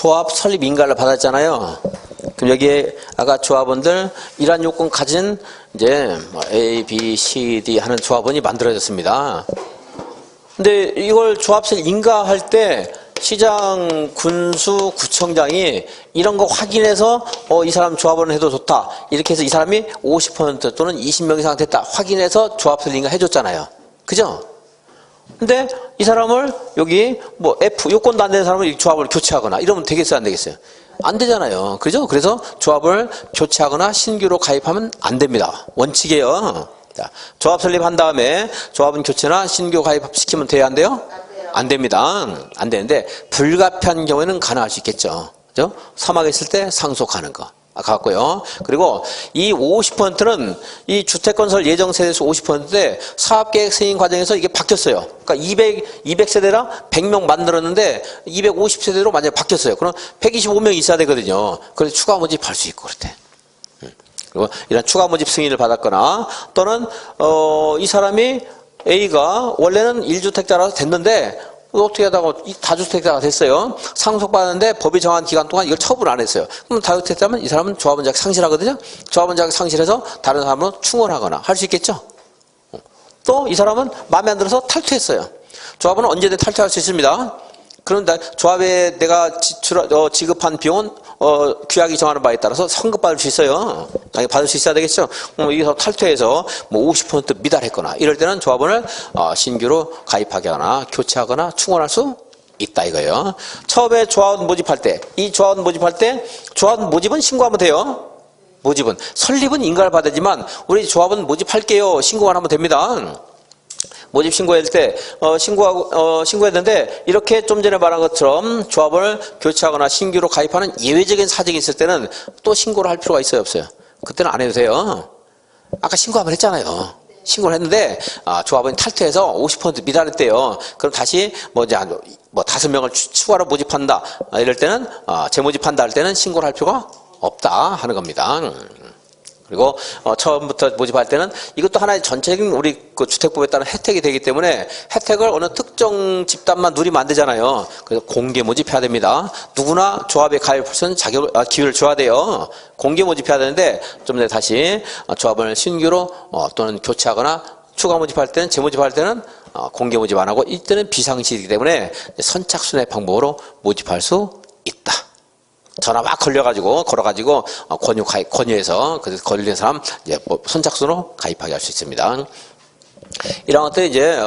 조합 설립 인가를 받았잖아요. 그럼 여기에 아까 조합원들 이러한 요건 가진 이제 뭐 A, B, C, D 하는 조합원이 만들어졌습니다. 근데 이걸 조합설 인가할 때 시장, 군수, 구청장이 이런 거 확인해서 이 사람 조합원을 해도 좋다. 이렇게 해서 이 사람이 50% 또는 20명 이상 됐다. 확인해서 조합설 인가 해줬잖아요. 그죠? 근데 이 사람을 여기 뭐 F 요건도 안 되는 사람을 이 조합을 교체하거나 이러면 되겠어요, 안 되겠어요? 안 되잖아요. 그죠? 그래서 조합을 교체하거나 신규로 가입하면 안 됩니다. 원칙이에요. 자, 조합 설립한 다음에 조합은 교체나 신규 가입시키면 돼야 안 돼요? 안 됩니다. 안 되는데 불가피한 경우에는 가능할 수 있겠죠. 그죠? 사망했을 때 상속하는 거. 같고요. 그리고 이 50%는 이 주택건설 예정세대수 50%인데 사업계획 승인 과정에서 이게 바뀌었어요. 그러니까 200세대라 100명 만들었는데 250세대로 만약에 바뀌었어요. 그럼 125명이 있어야 되거든요. 그래서 추가 모집할 수 있고 그럴 때. 그리고 이런 추가 모집 승인을 받았거나 또는 이 사람이 A가 원래는 1주택자라서 됐는데 어떻게 하다가 다주택자가 됐어요. 상속받았는데 법이 정한 기간 동안 이걸 처분 안 했어요. 그럼 다주택자면 이 사람은 조합원 자격 상실하거든요. 조합원 자격 상실해서 다른 사람으로 충원하거나 할 수 있겠죠. 또 이 사람은 마음에 안 들어서 탈퇴했어요. 조합은 언제든 탈퇴할 수 있습니다. 그런데 조합에 내가 지급한 비용은 규약이 정하는 바에 따라서 환급받을 수 있어요. 당연히 받을 수 있어야 되겠죠. 여기서 탈퇴해서 뭐 50% 미달했거나 이럴 때는 조합원을 신규로 가입하게 하거나 교체하거나 충원할 수 있다 이거예요. 처음에 조합원 모집할 때, 이 조합원 모집할 때 조합원 모집은 신고하면 돼요. 모집은 설립은 인가를 받아야지만 우리 조합원 모집할게요. 신고만 하면 됩니다. 모집 신고할 때 신고했는데 이렇게 좀 전에 말한 것처럼 조합을 교체하거나 신규로 가입하는 예외적인 사정이 있을 때는 또 신고를 할 필요가 있어요, 없어요? 그때는 안 해도 돼요. 아까 신고 한번 했잖아요. 신고를 했는데 조합원이 탈퇴해서 50% 미달했대요. 그럼 다시 뭐 5명을 추가로 모집한다 이럴 때는 재모집한다 할 때는 신고를 할 필요가 없다 하는 겁니다. 그리고 처음부터 모집할 때는 이것도 하나의 전체적인 우리 그 주택법에 따른 혜택이 되기 때문에 혜택을 어느 특정 집단만 누리면 안 되잖아요. 그래서 공개 모집해야 됩니다. 누구나 조합에 가입할 수 있는 기회를 줘야 돼요. 공개 모집해야 되는데 좀 전에 다시 조합을 신규로 또는 교체하거나 추가 모집할 때는 재모집할 때는 공개 모집 안 하고 이때는 비상시이기 때문에 선착순의 방법으로 모집할 수 있다. 전화 막 걸려가지고, 걸어가지고, 권유해서, 그래서 걸린 사람, 이제, 선착순으로 가입하게 할 수 있습니다. 이런 것들이 이제,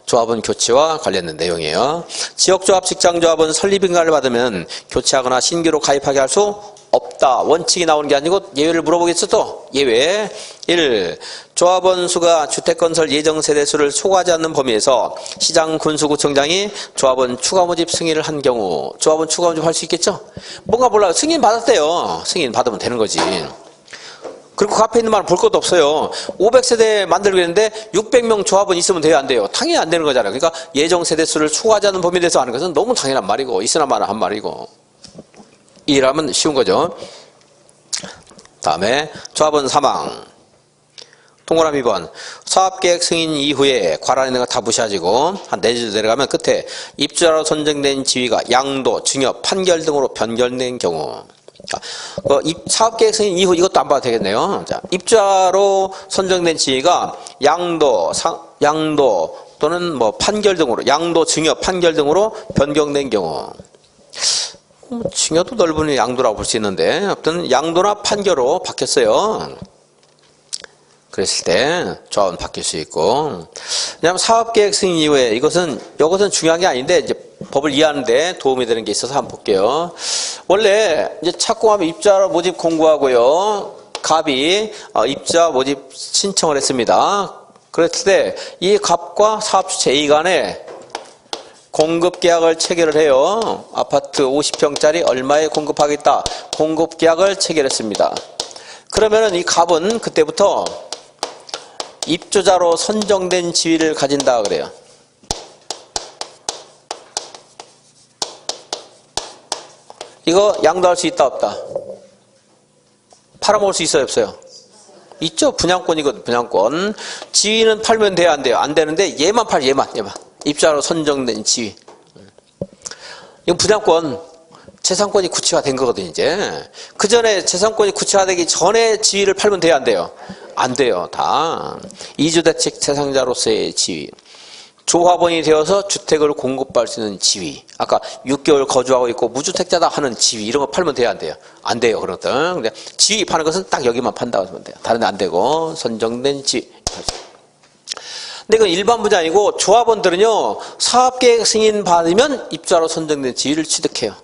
조합원 교체와 관련된 내용이에요. 지역조합, 직장조합은 설립인가를 받으면 교체하거나 신규로 가입하게 할 수 없다. 원칙이 나오는 게 아니고 예외를 물어보겠어 또. 예외. 1. 조합원 수가 주택건설 예정세대수를 초과하지 않는 범위에서 시장, 군수, 구청장이 조합원 추가 모집 승인을 한 경우 조합원 추가 모집 할 수 있겠죠? 뭔가 몰라요. 승인 받았대요. 승인 받으면 되는 거지. 그리고 그 앞에 있는 말은 볼 것도 없어요. 500세대 만들고 있는데 600명 조합원 있으면 돼요, 안 돼요? 당연히 안 되는 거잖아요. 그러니까 예정세대수를 초과하지 않는 범위에 대해서 하는 것은 너무 당연한 말이고 있으나 마나 한 말이고 이해하면 쉬운 거죠. 다음에 조합원 사망. 동그라미 2번. 사업계획 승인 이후에 관할 있는 거 다 무시하시고 한 4줄 내려가면 끝에 입주자로 선정된 지위가 양도, 증여, 판결 등으로 변경된 경우. 사업계획 승인 이후 이것도 안 봐도 되겠네요. 자, 입주자로 선정된 지위가 양도 또는 뭐 판결 등으로 양도, 증여, 판결 등으로 변경된 경우. 증여도 넓은 양도라고 볼 수 있는데 어떤 양도나 판결로 바뀌었어요. 그랬을 때 조합은 바뀔 수 있고, 왜냐하면 사업계획 승인 이후에 이것은 중요한 게 아닌데 이제 법을 이해하는데 도움이 되는 게 있어서 한번 볼게요. 원래 이제 착공하면 입주자 모집 공고하고요, 갑이 입주자 모집 신청을 했습니다. 그랬을 때 이 갑과 사업주체 A 간에 공급계약을 체결을 해요. 아파트 50평짜리 얼마에 공급하겠다. 공급계약을 체결했습니다. 그러면은 이 갑은 그때부터 입주자로 선정된 지위를 가진다 그래요. 이거 양도할 수 있다 없다? 팔아먹을 수 있어요 없어요? 있죠. 분양권이거든. 분양권. 지위는 팔면 돼요 안 돼요? 안 되는데 얘만 팔 얘만. 입주자로 선정된 지위. 이건 분양권. 재산권이 구체화된 거거든요, 이제. 그 전에 재산권이 구체화되기 전에 지위를 팔면 돼요, 안 돼요? 안 돼요, 다. 이주대책 대상자로서의 지위. 조합원이 되어서 주택을 공급할 수 있는 지위. 아까 6개월 거주하고 있고 무주택자다 하는 지위. 이런 거 팔면 돼요, 안 돼요? 안 돼요, 그런 것들. 근데 지위 파는 것은 딱 여기만 판다고 하면 돼요. 다른 데 안 되고, 선정된 지위. 근데 이건 일반 분이 아니고 조합원들은요, 사업계획 승인 받으면 입주자로 선정된 지위를 취득해요.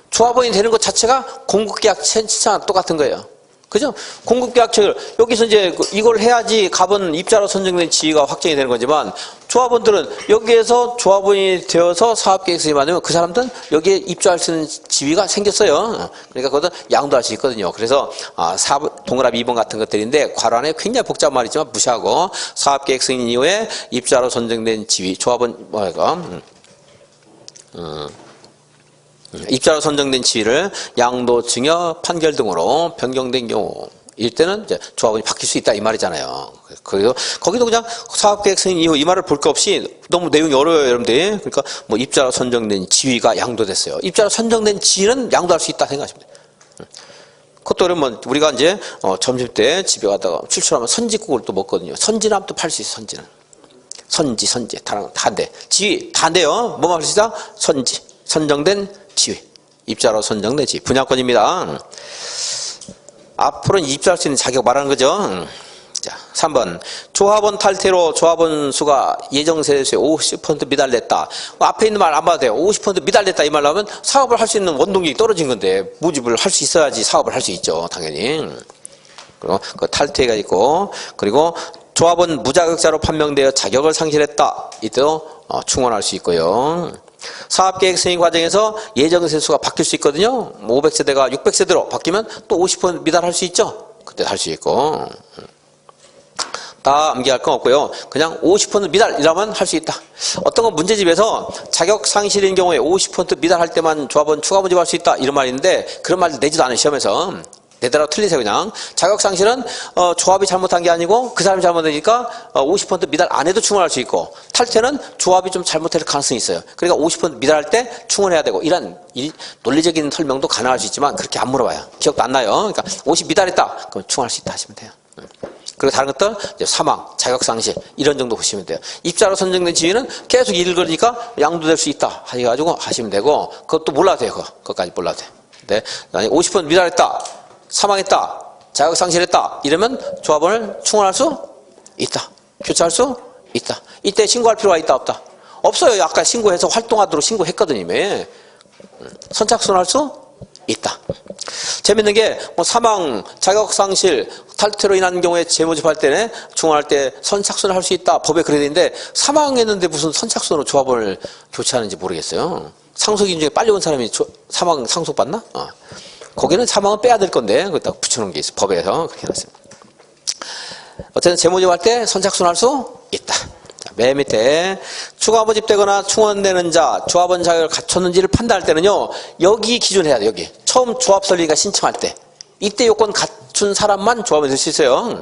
조합원이 되는 것 자체가 공급계약 신청랑 똑같은 거예요. 그죠? 공급계약책을 여기서 이제 이걸 해야지 갑은 입자로 선정된 지위가 확정이 되는 거지만 조합원들은 여기에서 조합원이 되어서 사업계획 승인 받으면 그 사람들은 여기에 입주할 수 있는 지위가 생겼어요. 그러니까 그것은 양도할 수 있거든요. 그래서 동그라미 2번 같은 것들인데 괄호 안에 굉장히 복잡한 말이지만 무시하고 사업계획 승인 이후에 입자로 선정된 지위 조합원 입자로 선정된 지위를 양도, 증여, 판결 등으로 변경된 경우 일 때는 이제 조합원이 바뀔 수 있다 이 말이잖아요. 그리고 거기도 그냥 사업계획 승인 이후 이 말을 볼 거 없이 너무 내용이 어려워요, 여러분들. 그러니까 뭐 입자로 선정된 지위가 양도됐어요. 입자로 선정된 지위는 양도할 수 있다 생각하시면 돼요. 그것도 그러면 우리가 이제 점심 때 집에 가다가 출출하면 선지국을 또 먹거든요. 선지는 또 팔 수 있어, 선지는. 선지 다인데 지위 다인데요. 뭐만 할 수 있다? 선지 선정된 지위, 입자로 선정된 지위, 분양권입니다. 앞으로는 입주할 수 있는 자격 말하는 거죠. 자, 3번. 조합원 탈퇴로 조합원 수가 예정 세수에 50% 미달됐다. 앞에 있는 말 안 봐도 돼요. 50% 미달됐다 이 말 나오면 사업을 할 수 있는 원동력이 떨어진 건데 모집을 할 수 있어야지 사업을 할 수 있죠, 당연히. 그리고 그 탈퇴가 있고, 그리고 조합원 무자격자로 판명되어 자격을 상실했다. 이때도 충원할 수 있고요. 사업계획 승인 과정에서 예정 세수가 바뀔 수 있거든요. 500세대가 600세대로 바뀌면 또 50% 미달할 수 있죠. 그때 할 수 있고. 다 암기할 건 없고요. 그냥 50% 미달이라면 할 수 있다. 어떤 건 문제집에서 자격 상실인 경우에 50% 미달할 때만 조합원 추가 모집할 수 있다 이런 말이 있는데 그런 말 내지도 않은 시험에서 내대로 틀리세요. 그냥 자격 상실은 조합이 잘못한 게 아니고 그 사람이 잘못되니까 50% 미달 안 해도 충원할 수 있고 탈퇴는 조합이 좀 잘못될 가능성이 있어요. 그러니까 50% 미달할 때 충원해야 되고 이런 논리적인 설명도 가능할 수 있지만 그렇게 안 물어봐요. 기억도 안 나요. 그러니까 50 미달했다. 그럼 충원할 수 있다 하시면 돼요. 그리고 다른 것들 이제 사망, 자격 상실 이런 정도 보시면 돼요. 입자로 선정된 지위는 계속 일을 걸으니까 양도될 수 있다 해가지고 하시면 되고 그것도 몰라도 돼요. 그것까지 몰라도 돼요. 네. 50% 미달했다. 사망했다, 자격상실했다 이러면 조합원을 충원할 수 있다. 교체할 수 있다. 이때 신고할 필요가 있다 없다? 없어요. 아까 신고해서 활동하도록 신고했거든요. 이미. 선착순할 수 있다. 재밌는 게 사망, 자격상실, 탈퇴로 인한 경우에 재모집할 때는 충원할 때 선착순을 할 수 있다. 법에 그래야 되는데 사망했는데 무슨 선착순으로 조합원을 교체하는지 모르겠어요. 상속인 중에 빨리 온 사람이 사망 상속받나? 거기는 사망은 빼야 될 건데 그거 붙여놓은 게 있어 법에서 그렇게 해놨습니다. 어쨌든 재모집할 때 선착순할 수 있다. 자, 맨 밑에 추가 모집되거나 충원되는 자 조합원 자격을 갖췄는지를 판단할 때는요 여기 기준해야 돼. 여기 처음 조합 설립가 신청할 때 이때 요건 갖춘 사람만 조합원이 될 수 있어요.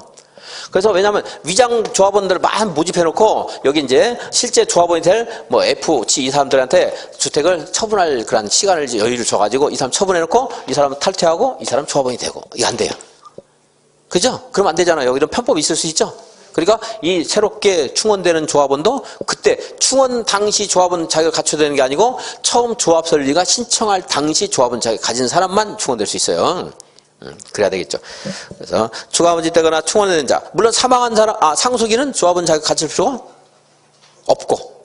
그래서 왜냐하면 위장 조합원들을 많이 모집해놓고 여기 이제 실제 조합원이 될 뭐 F, G 이 사람들한테 주택을 처분할 그런 시간을 여유를 줘가지고 이 사람 처분해놓고 이 사람은 탈퇴하고 이 사람 조합원이 되고 이게 안 돼요. 그죠? 그럼 안 되잖아요. 이런 편법이 있을 수 있죠. 그러니까 이 새롭게 충원되는 조합원도 그때 충원 당시 조합원 자격을 갖춰야 되는 게 아니고 처음 조합 설립가 신청할 당시 조합원 자격을 가진 사람만 충원될 수 있어요. 그래야 되겠죠. 그래서 추가 모집되거나 충원되는 자, 물론 사망한 사람, 상속인은 조합원 자격 갖출 필요가 없고,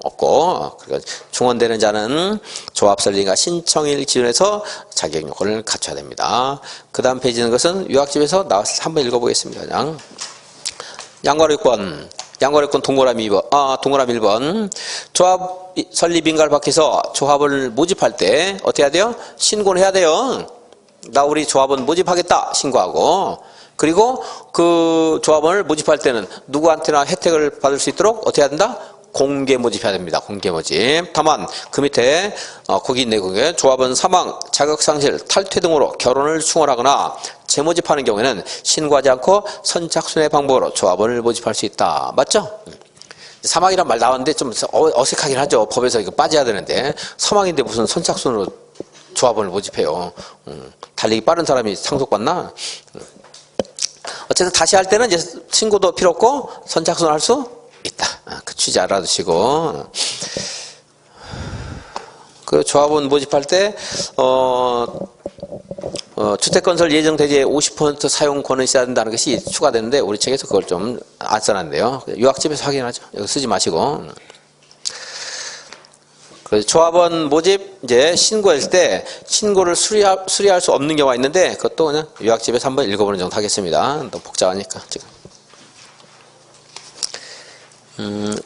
그러니까 충원되는 자는 조합 설립가 신청일 기준에서 자격 요건을 갖춰야 됩니다. 그 다음 페이지는 것은 유학집에서 나와서 한번 읽어보겠습니다. 그냥 양괄호권 동그라미 2번, 동그라미 1번. 조합 설립 인가를 받기서 조합을 모집할 때 어떻게 해야 돼요? 신고를 해야 돼요. 나 우리 조합원 모집하겠다 신고하고 그리고 그 조합원을 모집할 때는 누구한테나 혜택을 받을 수 있도록 어떻게 해야 된다? 공개 모집해야 됩니다. 공개 모집. 다만 그 밑에 거기 있네. 그게 조합원 사망, 자격상실, 탈퇴 등으로 결혼을 충원하거나 재모집하는 경우에는 신고하지 않고 선착순의 방법으로 조합원을 모집할 수 있다. 맞죠? 사망이란 말 나왔는데 좀 어색하긴 하죠. 법에서 이거 빠져야 되는데 사망인데 무슨 선착순으로 조합원을 모집해요. 달리기 빠른 사람이 상속받나? 어쨌든 다시 할 때는 이제 신고도 필요 없고 선착순을 할 수 있다. 그 취지 알아두시고. 그 조합원 모집할 때, 주택건설 예정대지의 50% 사용 권은 있어야 된다는 것이 추가되는데, 우리 책에서 그걸 좀 안 써놨는데요. 유학집에서 확인하죠. 여기 쓰지 마시고. 그래서 조합원 모집 이제 신고할 때 신고를 수리할 수 없는 경우가 있는데, 그것도 그냥 유학집에서 한번 읽어보는 정도 하겠습니다. 너무 복잡하니까 지금.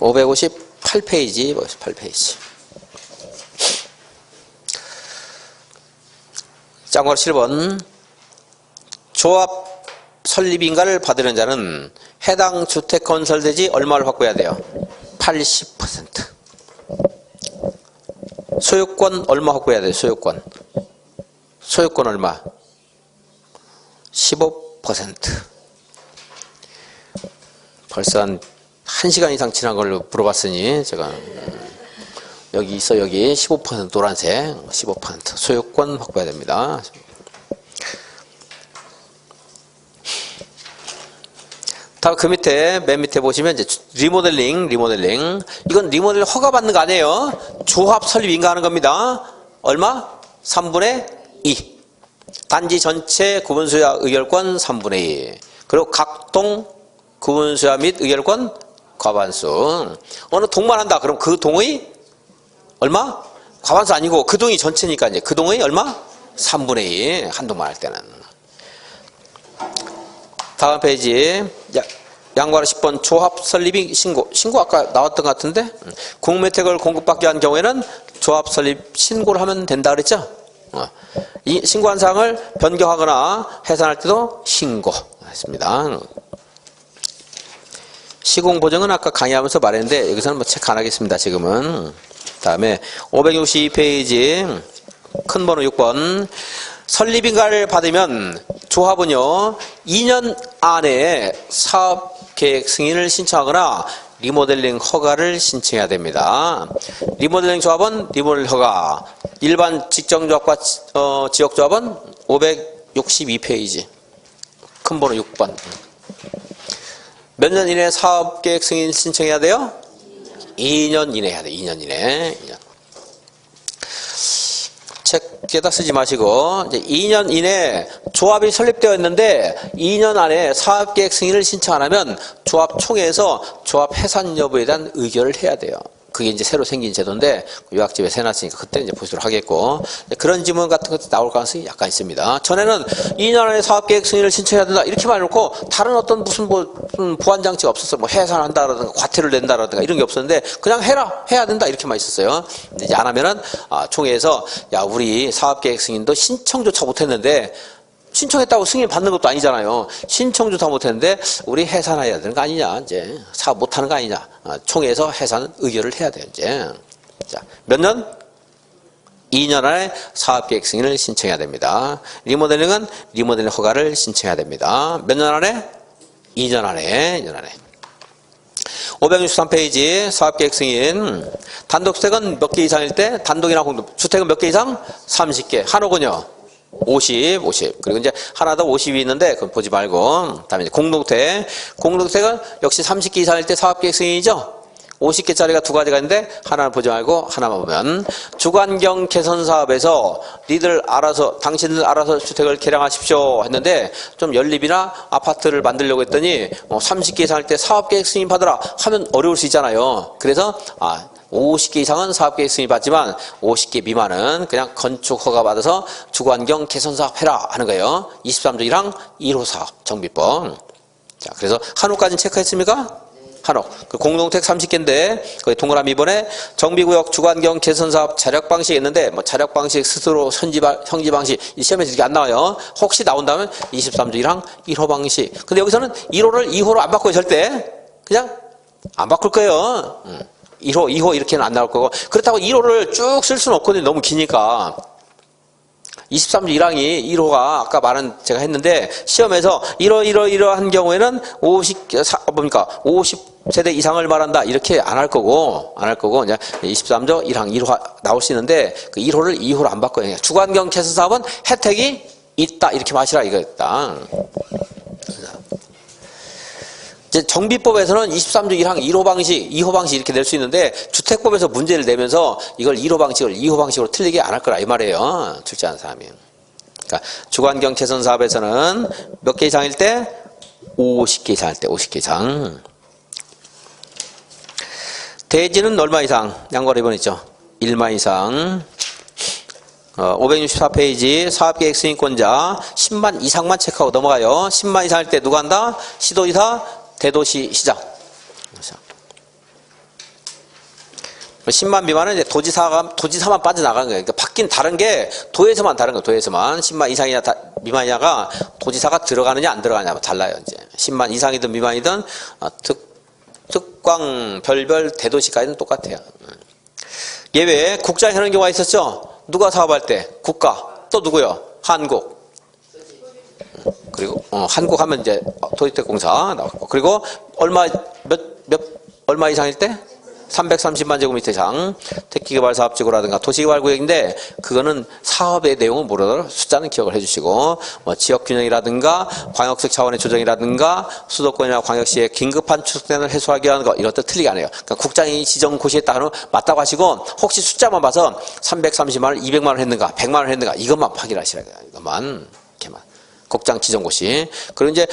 558페이지, 58페이지. 짱구로 7번. 조합 설립인가를 받으려는 자는 해당 주택건설대지 얼마를 확보해야 돼요? 80%. 소유권 얼마 확보해야 돼요? 소유권. 소유권 얼마? 15%. 벌써 한 1시간 이상 지난 걸로 물어봤으니 제가 여기 있어. 여기 15% 노란색 15% 소유권 확보해야 됩니다. 다음 그 밑에 맨 밑에 보시면 이제 리모델링 이건 리모델링 허가받는 거 아니에요. 조합 설립 인가하는 겁니다. 얼마? 3분의 2. 단지 전체 구분소유와 의결권 3분의 2. 그리고 각동 구분소유와 및 의결권 과반수. 어느 동만 한다. 그럼 그 동의 얼마? 과반수 아니고 그 동의 전체니까 이제 그 동의 얼마? 3분의 2. 한 동만 할 때는. 다음 페이지. 양과로 10번 조합 설립이 신고 아까 나왔던 것 같은데 공매택을 공급받게 한 경우에는 조합 설립 신고를 하면 된다 그랬죠? 이 신고한 사항을 변경하거나 해산할 때도 신고했습니다. 시공보증은 아까 강의하면서 말했는데 여기서는 뭐 체크 안 하겠습니다. 지금은. 다음에 562페이지 큰 번호 6번. 설립인가를 받으면 조합은요 2년 안에 사업계획 승인을 신청하거나 리모델링 허가를 신청해야 됩니다. 리모델링 조합은 리모델링 허가, 일반 직정조합과 지역조합은 562페이지 큰 번호 6번. 몇 년 이내에 사업계획 승인 신청해야 돼요? 2년 이내 해야 돼. 2년 이내. 책에다 쓰지 마시고 이제 2년 이내 조합이 설립되어 있는데 2년 안에 사업계획 승인을 신청 안 하면 조합 총회에서 조합 해산 여부에 대한 의결을 해야 돼요. 그게 이제 새로 생긴 제도인데 유학집에서 해놨으니까 그때 이제 보시도록 하겠고, 그런 질문 같은 것도 나올 가능성이 약간 있습니다. 전에는 2년 안에 사업계획 승인을 신청해야 된다 이렇게만 해놓고 다른 어떤 무슨 보완장치가 없었어요. 뭐 해산한다라든가 과태료를 낸다라든가 이런 게 없었는데 그냥 해야 된다 이렇게만 있었어요. 근데 이제 안 하면은 총회에서 야 우리 사업계획 승인도 신청조차 못했는데, 신청했다고 승인 받는 것도 아니잖아요. 신청조차 못했는데 우리 해산해야 되는 거 아니냐, 이제 사업 못하는 거 아니냐. 총회에서 해산 의결을 해야 돼요. 이제 자, 몇 년? 2년 안에 사업계획 승인을 신청해야 됩니다. 리모델링은 리모델링 허가를 신청해야 됩니다. 몇 년 안에? 2년 안에. 2년 안에. 563페이지 사업계획 승인. 단독주택은 몇 개 이상일 때? 단독이나 공동 주택은 몇 개 이상? 30개. 한옥은요? 50. 그리고 이제 하나 더 50이 있는데 그건 보지 말고. 다음에 이제 공동주택은 역시 30개 이상일 때 사업계획 승인이죠. 50개짜리가 두 가지가 있는데 하나는 보지 말고 하나만 보면, 주관경 개선 사업에서 당신들 알아서 주택을 개량하십시오 했는데 좀 연립이나 아파트를 만들려고 했더니 30개 이상일 때 사업계획 승인 받으라 하면 어려울 수 있잖아요. 그래서 50개 이상은 사업계획 승인 받지만 50개 미만은 그냥 건축 허가 받아서 주관경 개선 사업 해라 하는 거예요. 23조 1항 1호 사업 정비법. 자, 그래서 한옥까지는 체크했습니까? 한옥. 그 공동택 30개인데 거기 동그라미 이번에 정비구역 주관경 개선사업 자력 방식이 있는데 뭐 자력 방식 스스로 형지 방식 이 시험에서 이게 안 나와요. 혹시 나온다면 23조 1항 1호 방식. 근데 여기서는 1호를 2호로 안 바꿔요. 절대. 그냥 안 바꿀 거예요. 1호, 2호 이렇게는 안 나올 거고, 그렇다고 1호를 쭉 쓸 수는 없거든요. 너무 기니까. 23조 1항이 1호가 아까 말은 제가 했는데 시험에서 이러한 경우에는 50 세대 이상을 말한다. 이렇게 안 할 거고, 이제 23조 1항 1호 나올 수 있는데, 그 1호를 2호로 안 바꿔요. 주관경 개선 사업은 혜택이 있다. 이렇게 마시라 이거였다. 이제 정비법에서는 23조 1항 1호 방식, 2호 방식 이렇게 낼 수 있는데, 주택법에서 문제를 내면서 이걸 1호 방식을 2호 방식으로 틀리게 안 할 거라 이 말이에요. 출제한 사람이. 그러니까 주관경 개선 사업에서는 몇 개 이상일 때? 50개 이상일 때, 50개 이상. 대지는 얼마 이상? 양거래 2번 있죠. 1만 이상. 564페이지 사업계획 승인권자 10만 이상만 체크하고 넘어가요. 10만 이상일 때 누가 한다? 시도지사, 대도시, 시장. 10만 미만은 이제 도지사만 빠져나가는 거예요. 그러니까 바뀐 다른 게 도에서만 다른 거예요. 도에서만. 10만 이상이냐 미만이냐가 도지사가 들어가느냐 안 들어가느냐 달라요. 이제 10만 이상이든 미만이든 특광, 별별, 대도시까지는 똑같아요. 예외 국장 하는 경우가 있었죠. 누가 사업할 때? 국가. 또 누구요? 한국. 그리고 한국 하면 이제 도시택공사 나왔고. 그리고 얼마 이상일 때? 330만 제곱미터 이상 택지개발사업지구라든가 도시개발구역인데 그거는 사업의 내용은 모르더라도 숫자는 기억을 해주시고 뭐 지역균형이라든가 광역적 차원의 조정이라든가 수도권이나 광역시의 긴급한 추석대를 해소하기 위한 거 이것도 틀리게 안 해요. 그러니까 국장이 지정 고시했다 하면 맞다고 하시고 혹시 숫자만 봐서 330만 원, 200만 원 했는가 100만 원 했는가 이것만 확인하시라고요. 이것만 이렇게만 국장 지정 고시. 그리고 이제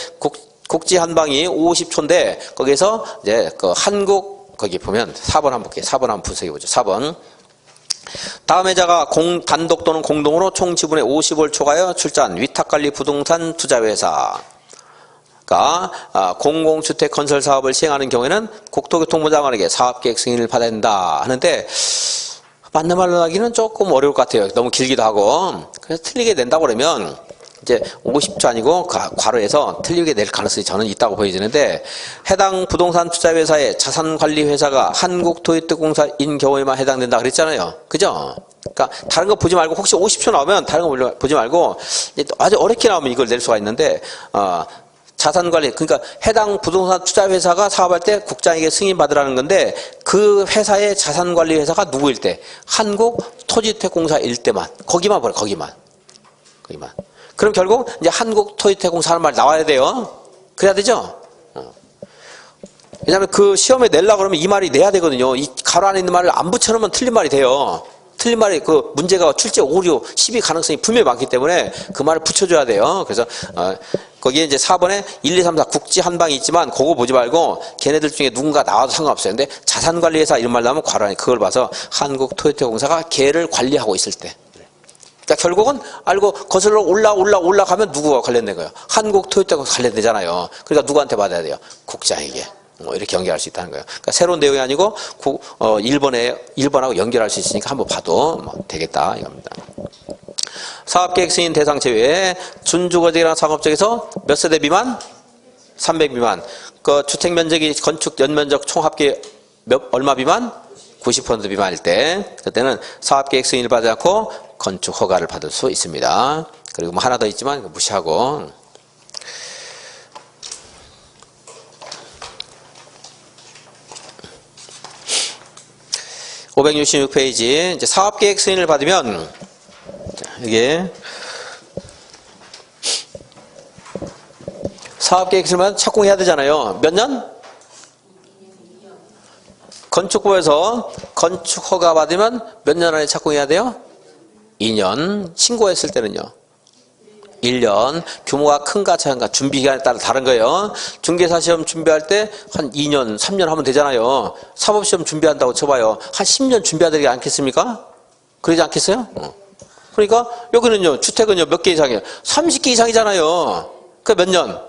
국지 한 방이 50초인데 거기에서 이제 그 한국 거기 보면 4번 한번 볼게요. 4번 한번 분석해 보죠. 4번. 다음 회자가 단독 또는 공동으로 총 지분의 50을 초과하여 출자한 위탁관리 부동산 투자회사가 공공주택 건설 사업을 시행하는 경우에는 국토교통부 장관에게 사업계획 승인을 받아야 된다 하는데 맞는 말로 하기는 조금 어려울 것 같아요. 너무 길기도 하고. 그래서 틀리게 낸다고 그러면 이제 50조 아니고 괄호에서 틀리게 낼 가능성이 저는 있다고 보여지는데 해당 부동산 투자회사의 자산관리회사가 한국도시특공사인 경우에만 해당된다 그랬잖아요. 그죠? 그러니까 다른 거 보지 말고 혹시 50조 나오면 다른 거 보지 말고 아주 어렵게 나오면 이걸 낼 수가 있는데 자산관리 그러니까 해당 부동산 투자회사가 사업할 때 국장에게 승인받으라는 건데 그 회사의 자산관리회사가 누구일 때 한국토지주택공사일 때만 거기만 보래 거기만 그럼 결국 이제 한국토지주택공사 하는 말이 나와야 돼요. 그래야 되죠? 왜냐하면 그 시험에 내려고 그러면 이 말이 내야 되거든요. 이 가로 안에 있는 말을 안 붙여놓으면 틀린 말이 돼요. 틀린 말이 그 문제가 출제 오류 10이 가능성이 분명히 많기 때문에 그 말을 붙여줘야 돼요. 그래서 거기에 이제 4번에 1, 2, 3, 4 국지 한 방이 있지만 그거 보지 말고 걔네들 중에 누군가 나와도 상관없어요. 근데 자산관리회사 이런 말 나오면 괄호 안에 그걸 봐서 한국토지주택공사가 걔를 관리하고 있을 때 그러니까 결국은 알고 거슬러 올라가면 누구와 관련된 거예요? 한국토지주택공사 관련되잖아요. 그러니까 누구한테 받아야 돼요? 국장에게. 이렇게 연결할 수 있다는 거예요. 그러니까 새로운 내용이 아니고 1번하고 연결할 수 있으니까 한번 봐도 되겠다 이겁니다. 사업계획 승인 대상 제외 준주거지나 상업적에서 몇 세대 미만? 300 미만. 그 주택 면적이 건축 연면적 총합계 얼마 미만? 90% 미만일 때 그때는 사업계획 승인을 받지 않고 건축 허가를 받을 수 있습니다. 그리고 뭐 하나 더 있지만 무시하고 566페이지 이제 사업계획 승인을 받으면 이게 사업계획 승인을 착공해야 되잖아요. 몇 년? 건축부에서 건축허가 받으면 몇 년 안에 착공해야 돼요? 2년. 신고했을 때는요? 1년. 규모가 큰가 작은가 준비기간에 따라 다른 거예요. 중개사시험 준비할 때 한 2년, 3년 하면 되잖아요. 사법시험 준비한다고 쳐봐요. 한 10년 준비해야 되지 않겠습니까? 그러지 않겠어요? 그러니까 여기는요. 주택은요. 몇 개 이상이에요? 30개 이상이잖아요. 그 몇 년?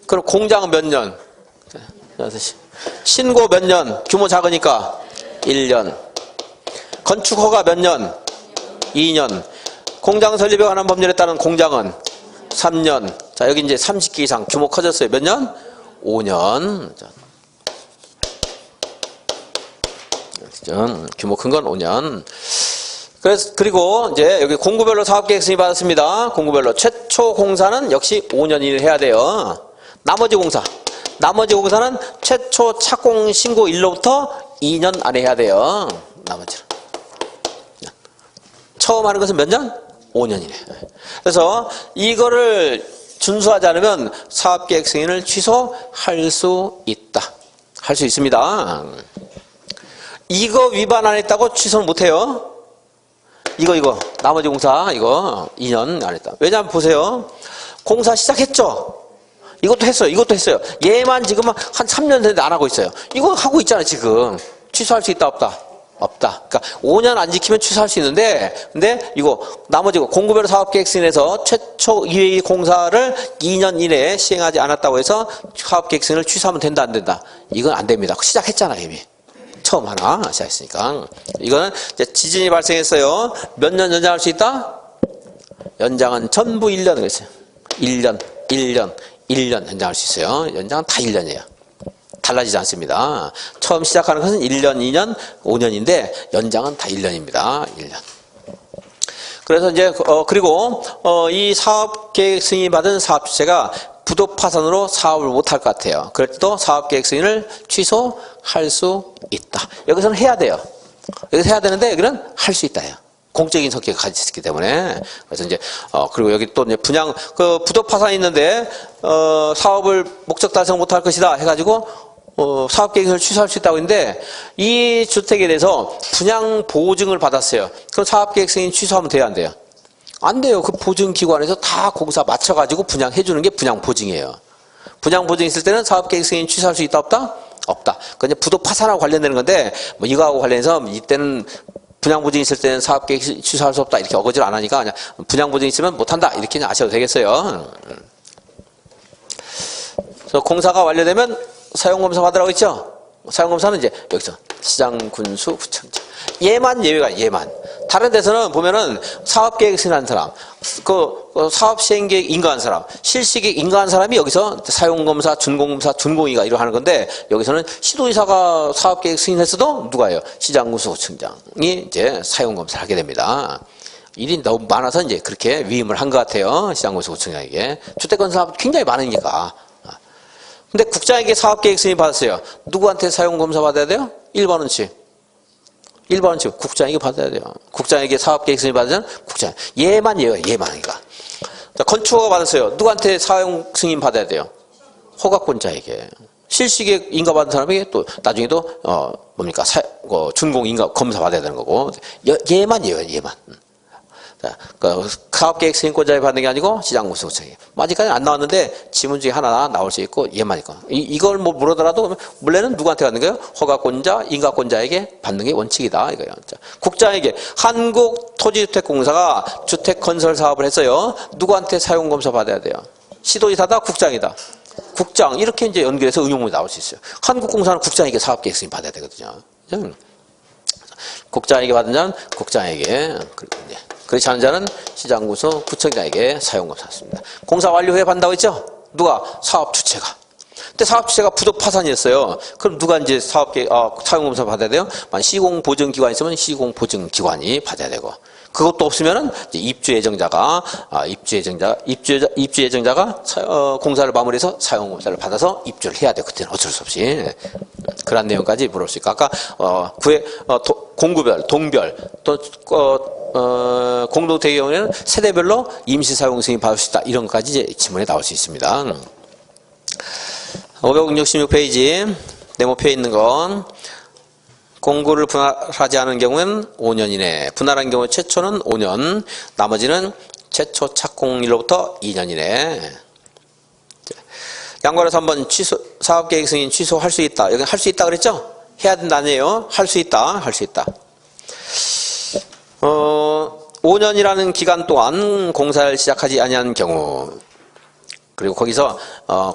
그럼 공장은 몇 년? 신고 몇 년? 규모 작으니까 1년. 건축허가 몇 년? 2년. 공장 설립에 관한 법률에 따른 공장은 3년. 자, 여기 이제 30개 이상 규모 커졌어요. 몇 년? 5년. 규모 큰 건 5년. 그리고 이제 여기 공구별로 사업계획 승인 받았습니다. 공구별로 최초 공사는 역시 5년 이내를 해야 돼요. 나머지 공사. 나머지 공사는 최초 착공 신고 일로부터 2년 안에 해야 돼요. 나머지는. 처음 하는 것은 몇 년? 5년이네. 그래서 이거를 준수하지 않으면 사업계획 승인을 취소할 수 있다. 할 수 있습니다. 이거 위반 안 했다고 취소는 못 해요. 이거 나머지 공사 이거 2년 안 했다. 왜냐하면 보세요. 공사 시작했죠. 이것도 했어요. 얘만 지금 한 3년 됐는데 안 하고 있어요. 이거 하고 있잖아 지금. 취소할 수 있다 없다? 없다. 그러니까 5년 안 지키면 취소할 수 있는데, 근데 이거 나머지 공구별 사업계획 승인에서 최초 이외의 공사를 2년 이내에 시행하지 않았다고 해서 사업계획 승인을 취소하면 된다 안 된다? 이건 안 됩니다. 시작했잖아 이미. 처음 하나 시작했으니까. 이거는 이제 지진이 발생했어요. 몇 년 연장할 수 있다? 연장은 전부 1년 그랬어요. 1년 연장할 수 있어요. 연장은 다 1년이에요. 달라지지 않습니다. 처음 시작하는 것은 1년, 2년, 5년인데 연장은 다 1년입니다. 1년. 그래서 이제 그리고 이 사업계획 승인 받은 사업주체가 부도 파산으로 사업을 못할 것 같아요. 그럴 때도 사업계획 승인을 취소할 수 있다. 여기서는 해야 돼요. 여기서 해야 되는데 여기는 할 수 있다 해요. 공적인 성격을 가지고 있기 때문에. 그래서 이제 그리고 여기 또 이제 분양 부도 파산이 있는데 사업을 목적 달성 못할 것이다 해가지고 사업계획을 취소할 수 있다고 했는데 이 주택에 대해서 분양 보증을 받았어요. 그럼 사업계획 승인 취소하면 돼요 안 돼요? 안 돼요. 그 보증기관에서 다 공사 맞춰가지고 분양해주는 게 분양보증이에요. 분양보증 있을 때는 사업계획 승인 취소할 수 있다 없다? 없다. 그건 이제 부도 파산하고 관련되는 건데 뭐 이거하고 관련해서 이때는 분양보증 있을 때는 사업계획 취소할 수 없다 이렇게 어거지를 안 하니까 그냥 분양보증 있으면 못한다 이렇게 아셔도 되겠어요. 그래서 공사가 완료되면 사용검사 받으라고 했죠? 사용검사는 이제 여기서 시장, 군수, 구청장. 얘만 예외가 얘만. 다른 데서는 보면은 사업계획 승인한 사람, 사업 시행계획 인가한 사람, 실시계획 인가한 사람이 여기서 사용검사, 준공검사, 준공인가 이러 하는 건데 여기서는 시도의사가 사업계획 승인했어도 누가요? 시장, 군수, 구청장이 이제 사용검사를 하게 됩니다. 일이 너무 많아서 이제 그렇게 위임을 한 것 같아요. 시장, 군수, 구청장에게. 주택건 사업 굉장히 많으니까. 근데 국장에게 사업계획 승인 받았어요. 누구한테 사용검사 받아야 돼요? 1번은 지. 1번은 지. 국장에게 받아야 돼요. 국장에게 사업계획 승인 받으면 국장. 얘만 그러니까. 건축허가 받았어요. 누구한테 사용 승인 받아야 돼요? 허가권자에게. 실시계획 인가 받은 사람에게 또 나중에도 뭡니까? 준공 인가 검사 받아야 되는 거고. 얘만. 사업계획 승인권자에 받는 게 아니고 시장군수구청에. 아직까지 안 나왔는데 지문 중에 하나 나올 수 있고 얘만 있고. 이걸 뭐 물어더라도 원래는 누구한테 받는 거예요? 허가권자, 인가권자에게 받는 게 원칙이다 이거예요. 국장에게 한국토지주택공사가 주택건설 사업을 했어요. 누구한테 사용검사 받아야 돼요? 시도지사다, 국장이다. 국장 이렇게 이제 연결해서 응용문이 나올 수 있어요. 한국공사는 국장에게 사업계획 승인 받아야 되거든요. 국장에게 받은 자는 국장에게 그리고 이제. 그렇지 않은 자는 시장군수, 구청장에게 사용검사 받습니다. 공사 완료 후에 받는다고 했죠? 누가? 사업주체가. 근데 사업주체가 부도 파산이었어요. 그럼 누가 이제 사용검사 받아야 돼요? 시공보증기관이 있으면 시공보증기관이 받아야 되고. 그것도 없으면은 이제 입주예정자가 공사를 마무리해서 사용검사를 받아서 입주를 해야 돼요. 그때는 어쩔 수 없이. 그런 내용까지 물을 수 있고. 아까 공구별, 동별, 또 공동택의 경우에는 세대별로 임시사용 승인 받을 수 있다. 이런 것까지 이제 지문에 나올 수 있습니다. 566페이지 네모표에 있는 건 공구를 분할하지 않은 경우는 5년 이내, 분할한 경우 최초는 5년, 나머지는 최초 착공일로부터 2년 이내. 양괄해서 한번 사업계획 승인 취소할 수 있다. 여기 할 수 있다 그랬죠? 해야 된다 아니에요? 할 수 있다. 5년이라는 기간 동안 공사를 시작하지 아니한 경우. 그리고 거기서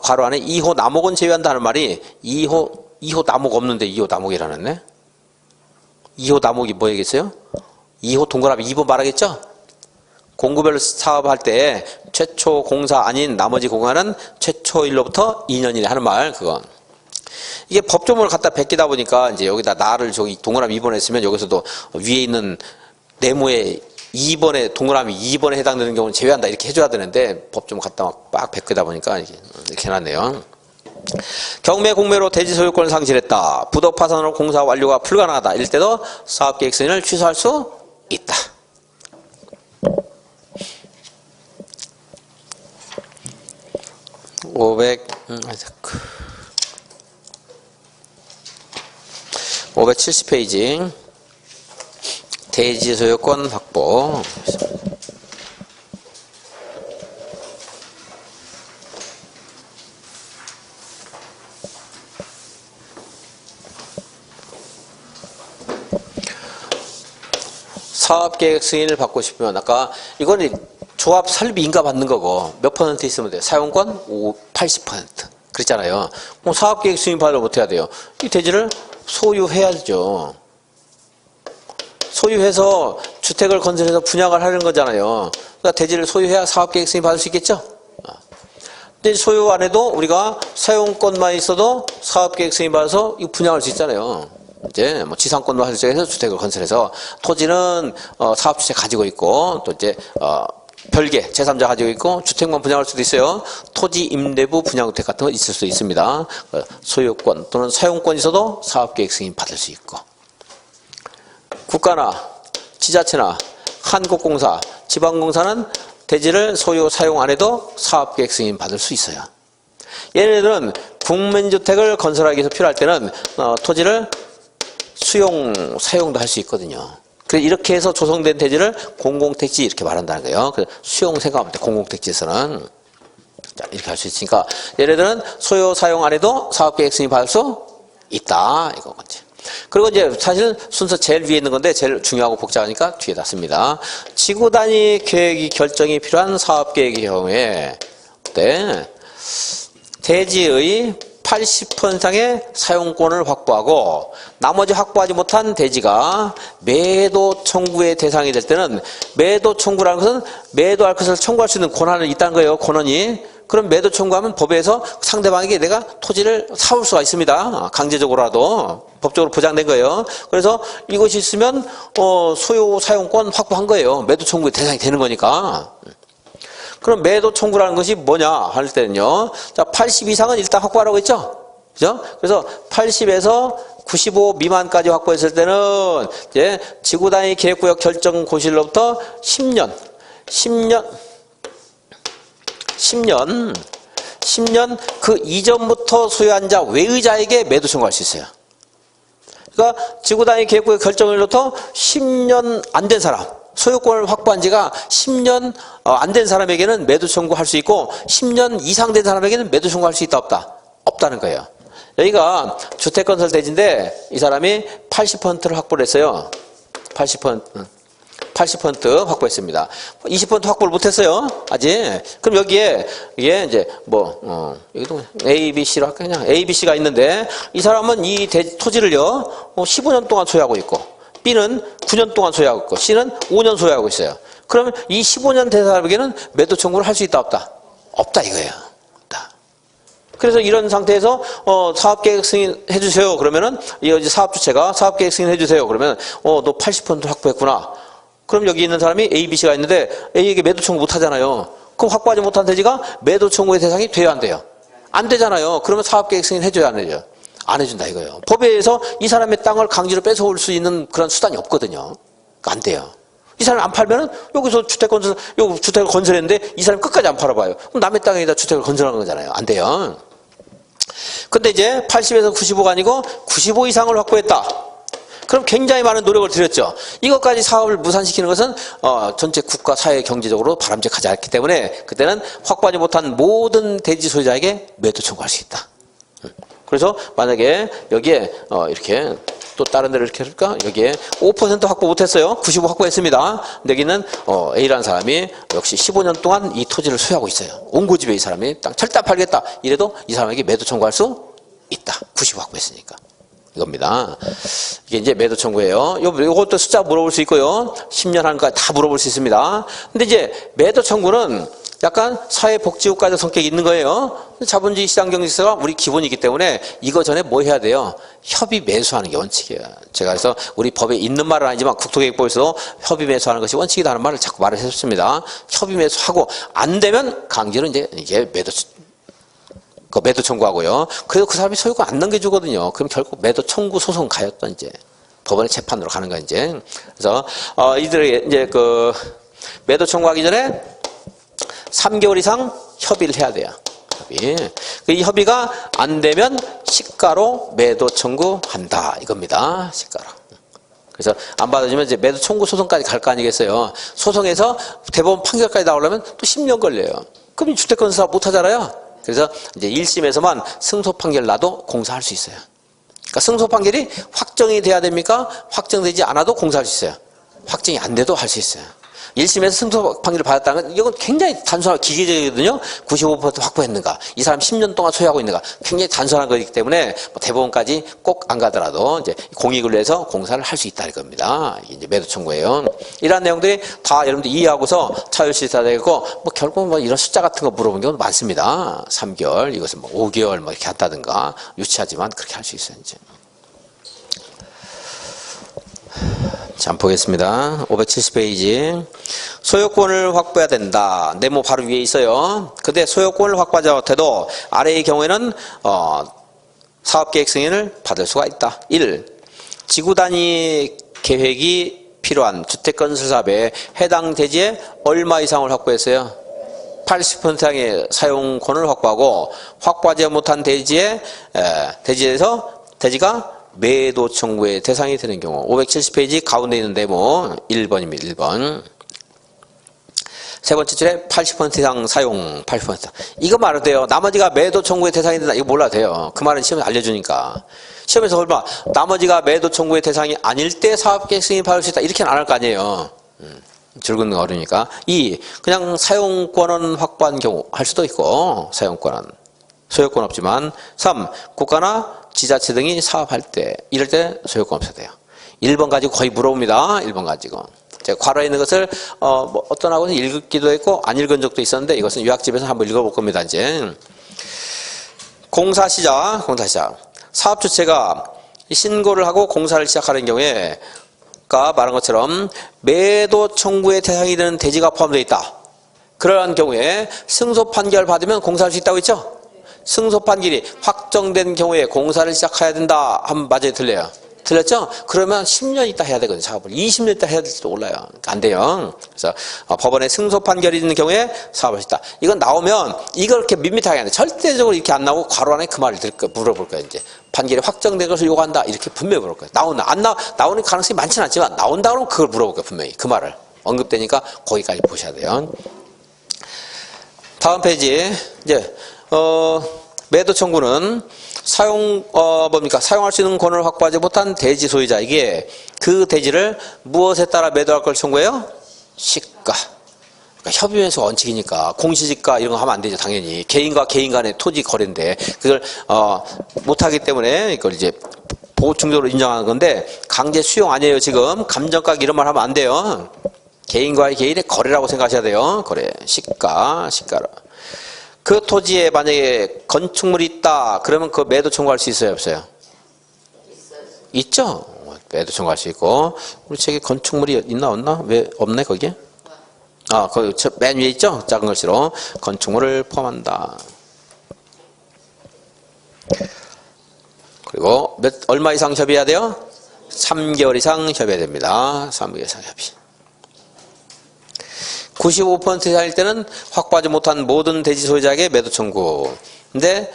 괄호 안에 2호 남목은 제외한다는 말이 2호 남목 없는데 2호 남목이라는데? 2호 남목이 뭐겠어요? 2호 동그라미 2번 말하겠죠? 공구별 사업할 때 최초 공사 아닌 나머지 공간은 최초일로부터 2년 이내 하는 말 그건. 이게 법조문을 갖다 베끼다 보니까 이제 여기다 나를 저기 동그라미 2번 했으면 여기서도 위에 있는 네모에 2번에 동그라미 2번에 해당되는 경우는 제외한다 이렇게 해줘야 되는데 법조문 갖다 막 베끼다 보니까 이렇게 해놨네요. 경매 공매로 대지 소유권을 상실했다. 부도 파산으로 공사 완료가 불가능하다. 이럴 때도 사업계획 승인을 취소할 수 있다. 570페이지 대지 소유권 확보. 사업계획 승인을 받고 싶으면 아까 이거는 조합 설비 인가 받는 거고 몇 퍼센트 있으면 돼요? 사용권 80% 그랬잖아요. 그럼 사업계획 승인 받으려면 어떻게 해야 돼요? 이 대지를 소유해야죠. 소유해서 주택을 건설해서 분양을 하는 거잖아요. 그러니까 대지를 소유해야 사업계획 승인 받을 수 있겠죠? 근데 소유 안 해도 우리가 사용권만 있어도 사업계획 승인 받아서 이거 분양할 수 있잖아요. 이제 뭐 지상권만 설정해서 주택을 건설해서 토지는 사업주체 가지고 있고 또 이제 별개 제3자 가지고 있고 주택만 분양할 수도 있어요. 토지 임대부 분양주택 같은 거 있을 수 있습니다. 소유권 또는 사용권 있어도 사업계획 승인 받을 수 있고 국가나 지자체나 한국공사, 지방공사는 대지를 소유 사용 안 해도 사업계획 승인 받을 수 있어요. 얘네들은 국민주택을 건설하기 위해서 필요할 때는 토지를 사용도 할 수 있거든요. 그래서 이렇게 해서 조성된 대지를 공공택지 이렇게 말한다는 거예요. 그래서 수용 생각합니다. 공공택지에서는. 자, 이렇게 할 수 있으니까 얘네들은 소유 사용 안 해도 사업계획 승인 받을 수 있다. 이거겠지. 그리고 이제 사실 순서 제일 위에 있는 건데 제일 중요하고 복잡하니까 뒤에다 씁니다. 지구 단위 계획이 결정이 필요한 사업계획의 경우에 대지의 80% 이상의 사용권을 확보하고 나머지 확보하지 못한 대지가 매도 청구의 대상이 될 때는 매도 청구라는 것은 매도할 것을 청구할 수 있는 권한이 있다는 거예요. 권한이. 그럼 매도 청구하면 법에서 상대방에게 내가 토지를 사올 수가 있습니다. 강제적으로라도 법적으로 보장된 거예요. 그래서 이것이 있으면 소유 사용권 확보한 거예요. 매도 청구의 대상이 되는 거니까. 그럼 매도 청구라는 것이 뭐냐 할 때는요. 자, 80 이상은 일단 확보하라고 했죠. 그죠? 그래서 80에서 95 미만까지 확보했을 때는 이제 지구 단위 계획구역 결정 고시로부터 10년 그 이전부터 소유한 자 외의자에게 매도 청구할 수 있어요. 그러니까 지구 단위 계획구역 결정일로부터 10년 안 된 사람 소유권을 확보한 지가 10년 안 된 사람에게는 매도 청구할 수 있고 10년 이상 된 사람에게는 매도 청구할 수 있다 없다? 없다는 거예요. 여기가 주택건설 대지인데 이 사람이 80%를 확보를 했어요. 80% 확보했습니다. 20% 확보를 못했어요. 아직. 그럼 여기에 이게 이제 여기도 A, B, C로 할까 그냥 A, B, C가 있는데 이 사람은 이 토지를요 15년 동안 소유하고 있고 B는 9년 동안 소유하고 있고 C는 5년 소유하고 있어요. 그러면 이 15년 된 사람에게는 매도 청구를 할 수 있다 없다? 없다 이거예요. 없다. 그래서 이런 상태에서 사업계획 승인해 주세요. 그러면은 이 사업주체가 사업계획 승인해 주세요. 그러면 너 80% 확보했구나. 그럼 여기 있는 사람이 A, B, C가 있는데 A에게 매도 청구 못 하잖아요. 그럼 확보하지 못한 대지가 매도 청구의 대상이 돼야 안 돼요? 안 되잖아요. 그러면 사업계획 승인 해줘야 안 해줘요? 안 해준다 이거예요. 법에 의해서 이 사람의 땅을 강제로 뺏어올 수 있는 그런 수단이 없거든요. 안 돼요. 이 사람이 안 팔면은 여기서 주택을 건설했는데 이 사람이 끝까지 안 팔아봐요. 그럼 남의 땅에다 주택을 건설하는 거잖아요. 안 돼요. 근데 이제 80에서 95가 아니고 95 이상을 확보했다. 그럼 굉장히 많은 노력을 들였죠. 이것까지 사업을 무산시키는 것은 전체 국가 사회 경제적으로 바람직하지 않기 때문에 그때는 확보하지 못한 모든 대지 소유자에게 매도 청구할 수 있다. 그래서 만약에 여기에 이렇게 또 다른 데를 이렇게 할까? 여기에 5% 확보 못했어요. 95 확보했습니다. 근데 여기는 A라는 사람이 역시 15년 동안 이 토지를 소유하고 있어요. 온고집에 이 사람이 땅 절대 안 팔겠다. 이래도 이 사람에게 매도 청구할 수 있다. 95 확보했으니까. 이겁니다. 이게 이제 매도 청구예요. 요것도 숫자 물어볼 수 있고요. 10년 하는 거까지 다 물어볼 수 있습니다. 근데 이제 매도 청구는 약간 사회복지국가적 성격이 있는 거예요. 자본주의 시장경제가 우리 기본이기 때문에 이거 전에 뭐 해야 돼요? 협의 매수하는 게 원칙이에요. 제가 그래서 우리 법에 있는 말은 아니지만 국토계획법에서도 협의 매수하는 것이 원칙이라는 말을 자꾸 말을 했습니다. 협의 매수하고 안 되면 강제로 이제 매도 그 매도 청구하고요. 그래도 그 사람이 소유권 안 넘겨주거든요. 그럼 결국 매도 청구 소송 가요, 또 이제. 법원의 재판으로 가는 거야, 이제. 그래서, 이들에게 이제 그 매도 청구하기 전에 3개월 이상 협의를 해야 돼요. 이 협의가 안 되면 시가로 매도 청구한다. 이겁니다. 시가로. 그래서 안 받아주면 이제 매도 청구 소송까지 갈 거 아니겠어요. 소송에서 대법원 판결까지 나오려면 또 10년 걸려요. 그럼 주택권 수사 못 하잖아요. 그래서 이제 1심에서만 승소 판결 나도 공사할 수 있어요. 그러니까 승소 판결이 확정이 돼야 됩니까? 확정되지 않아도 공사할 수 있어요. 확정이 안 돼도 할 수 있어요. 1심에서 승소 판결을 받았다는 건 이건 굉장히 단순하고 기계적이거든요. 95% 확보했는가, 이 사람 10년 동안 소유하고 있는가, 굉장히 단순한 거기 때문에 대법원까지 꼭 안 가더라도 이제 공익을 위해서 공사를 할 수 있다는 겁니다. 이게 이제 매도 청구예요. 이러한 내용들이 다 여러분들 이해하고서 차율시 있어야 되고, 결국 이런 숫자 같은 거 물어본 경우는 많습니다. 3개월, 이것은 5개월 이렇게 한다든가, 유치하지만 그렇게 할 수 있어요, 이제. 자, 한번 보겠습니다. 570페이지. 소유권을 확보해야 된다. 네모 바로 위에 있어요. 근데 소유권을 확보하지 못해도 아래의 경우에는 사업계획 승인을 받을 수가 있다. 1. 지구단위 계획이 필요한 주택건설 사업에 해당 대지에 얼마 이상을 확보했어요? 80% 이상의 사용권을 확보하고, 확보하지 못한 대지에서 대지가 매도 청구의 대상이 되는 경우. 570페이지 가운데 있는 네모 1번입니다. 1번. 세 번째 줄에 80% 이상 사용 80%. 이거 말해도 돼요. 나머지가 매도 청구의 대상이 된다. 이거 몰라도 돼요. 그 말은 시험에 알려주니까. 시험에서 얼마 나머지가 매도 청구의 대상이 아닐 때 사업계획 승인 받을 수 있다. 이렇게는 안 할 거 아니에요. 줄긋는 거 어려우니까. 2. 그냥 사용권은 확보한 경우 할 수도 있고, 사용권은. 소유권 없지만. 3. 국가나 지자체 등이 사업할 때, 이럴 때 소유권 없어도 돼요. 1번 가지고 거의 물어봅니다. 1번 가지고. 제가 괄호에 있는 것을 어떤 학원에서 읽기도 했고 안 읽은 적도 있었는데, 이것은 유학집에서 한번 읽어볼 겁니다. 이제 공사 시작. 사업 주체가 신고를 하고 공사를 시작하는 경우에 아까 말한 것처럼 매도 청구의 대상이 되는 대지가 포함되어 있다. 그러한 경우에 승소 판결 받으면 공사할 수 있다고 했죠? 승소 판결이 확정된 경우에 공사를 시작해야 된다 하면 맞아요, 틀려요? 틀렸죠? 그러면 10년 있다 해야 되거든요, 사업을. 20년 있다 해야 될지도 몰라요. 안 돼요. 그래서 법원에 승소 판결이 있는 경우에 사업할 수 있다. 이건 나오면 이걸 이렇게 밋밋하게 안 돼. 절대적으로 이렇게 안 나오고 괄호 안에 그 말을 물어볼 거예요, 이제. 판결이 확정된 것을 요구한다. 이렇게 분명히 물어볼 거예요. 나오는 가능성이 많지는 않지만, 나온다 그러면 그걸 물어볼 거예요, 분명히. 그 말을. 언급되니까 거기까지 보셔야 돼요. 다음 페이지. 이제, 매도 청구는 사용할 수 있는 권을 확보하지 못한 대지 소유자에게 그 대지를 무엇에 따라 매도할 걸 청구해요? 시가. 그러니까 협의회에서 원칙이니까 공시지가 이런 거 하면 안 되죠, 당연히. 개인과 개인 간의 토지 거래인데 그걸 못하기 때문에 이걸 이제 보충적으로 인정하는 건데, 강제 수용 아니에요. 지금 감정가격 이런 말 하면 안 돼요. 개인과의 개인의 거래라고 생각하셔야 돼요. 거래. 시가로. 그 토지에 만약에 건축물이 있다. 그러면 그 매도 청구할 수 있어요, 없어요? 있죠. 매도 청구할 수 있고. 우리 책에 건축물이 있나 없나? 왜 없네 거기에? 거기 맨 위에 있죠. 작은 글씨로 건축물을 포함한다. 그리고 얼마 이상 협의해야 돼요? 3개월 이상 협의해야 됩니다. 3개월 이상 협의. 95% 이상일 때는 확보하지 못한 모든 대지 소유자에게 매도 청구. 근데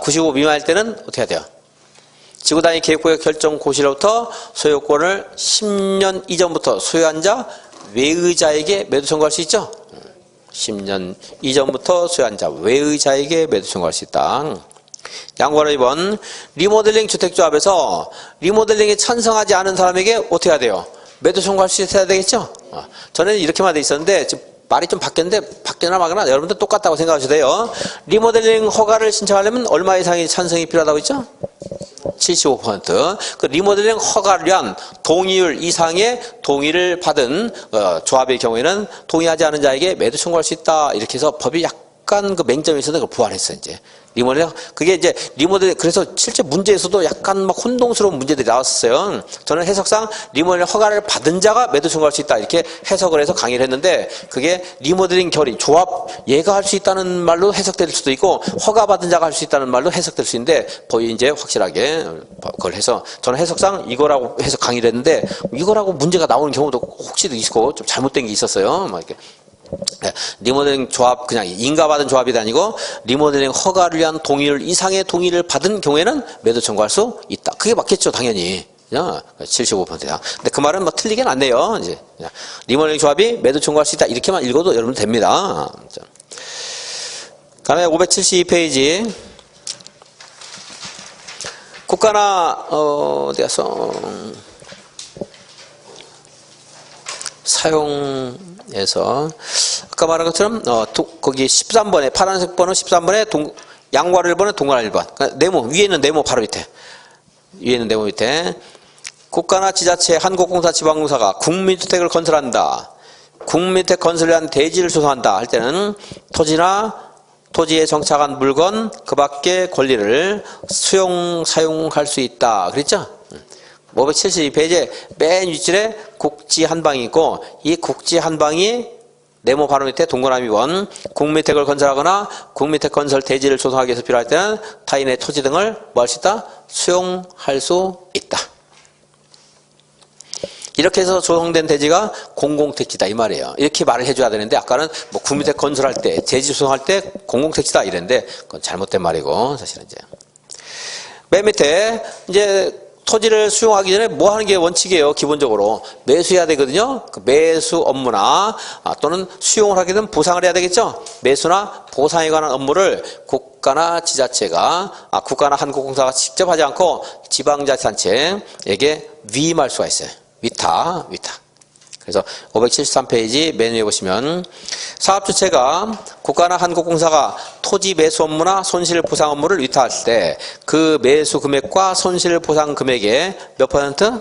95 미만일 때는 어떻게 해야 돼요? 지구단위 계획구역 결정 고시로부터 소유권을 10년 이전부터 소유한 자 외의자에게 매도 청구할 수 있죠? 10년 이전부터 소유한 자 외의자에게 매도 청구할 수 있다. 양관호 2번. 리모델링 주택조합에서 리모델링에 찬성하지 않은 사람에게 어떻게 해야 돼요? 매도 청구할 수 있어야 되겠죠? 전에는 이렇게만 돼 있었는데 지금 말이 좀 바뀌었는데, 바뀌나 마거나 여러분들 똑같다고 생각하셔도 돼요. 리모델링 허가를 신청하려면 얼마 이상의 찬성이 필요하다고 했죠? 75%. 그 리모델링 허가를 위한 동의율 이상의 동의를 받은 조합의 경우에는 동의하지 않은 자에게 매도 청구할 수 있다. 이렇게 해서 법이 약간 약간 그 맹점이 있었는데 그걸 보완했어, 이제. 리모델링, 그게 이제 리모델링, 그래서 실제 문제에서도 약간 막 혼동스러운 문제들이 나왔었어요. 저는 해석상 리모델링 허가를 받은 자가 매도 청구할 수 있다. 이렇게 해석을 해서 강의를 했는데, 그게 리모델링 결의, 조합, 얘가 할 수 있다는 말로 해석될 수도 있고, 허가 받은 자가 할 수 있다는 말로 해석될 수 있는데, 거의 이제 확실하게 그걸 해서, 저는 해석상 이거라고 해서 강의를 했는데, 이거라고 문제가 나오는 경우도 혹시도 있고, 좀 잘못된 게 있었어요. 막 이렇게. 네, 리모델링 조합 그냥 인가받은 조합이 아니고 리모델링 허가를 위한 동의를 이상의 동의를 받은 경우에는 매도 청구할 수 있다. 그게 맞겠죠, 당연히. 75%야. 근데 그 말은 뭐 틀리긴 않네요. 이제 리모델링 조합이 매도 청구할 수 있다. 이렇게만 읽어도 여러분 됩니다. 다음에 572페이지. 국가나 어디 가서 사용에서 아까 말한 것처럼 거기 13번에 파란색 번호 13번에 양괄호 1번에 동괄호 1번 그러니까 네모 위에 있는 네모 바로 밑에 위에 있는 네모 밑에 국가나 지자체 한국공사 지방공사가 국민주택을 건설한다. 국민주택 건설을 위한 대지를 조성한다 할 때는 토지나 토지에 정착한 물건 그 밖의 권리를 사용할 수 있다. 그랬죠? 572페이지에 맨 윗줄에 국지 한 방이 있고 이 국지 한 방이 네모 바로 밑에 동그라미 원 국민택을 건설하거나 국민택 건설 대지를 조성하기 위해서 필요할 때는 타인의 토지 등을 뭐 할 수 있다? 수용할 수 있다. 이렇게 해서 조성된 대지가 공공택지다 이 말이에요. 이렇게 말을 해줘야 되는데 아까는 뭐 국민택 건설할 때 대지 조성할 때 공공택지다 이랬는데 그건 잘못된 말이고 사실은 이제 맨 밑에 이제 토지를 수용하기 전에 뭐 하는 게 원칙이에요. 기본적으로 매수해야 되거든요. 그 매수 업무나 또는 수용을 하게 되면 보상을 해야 되겠죠. 매수나 보상에 관한 업무를 국가나 지자체가 국가나 한국공사가 직접 하지 않고 지방자치단체에게 위임할 수가 있어요. 위탁. 그래서 573페이지 맨 위에 보시면 사업주체가 국가나 한국공사가 토지 매수 업무나 손실 보상 업무를 위탁할 때 그 매수 금액과 손실 보상 금액의 몇 퍼센트?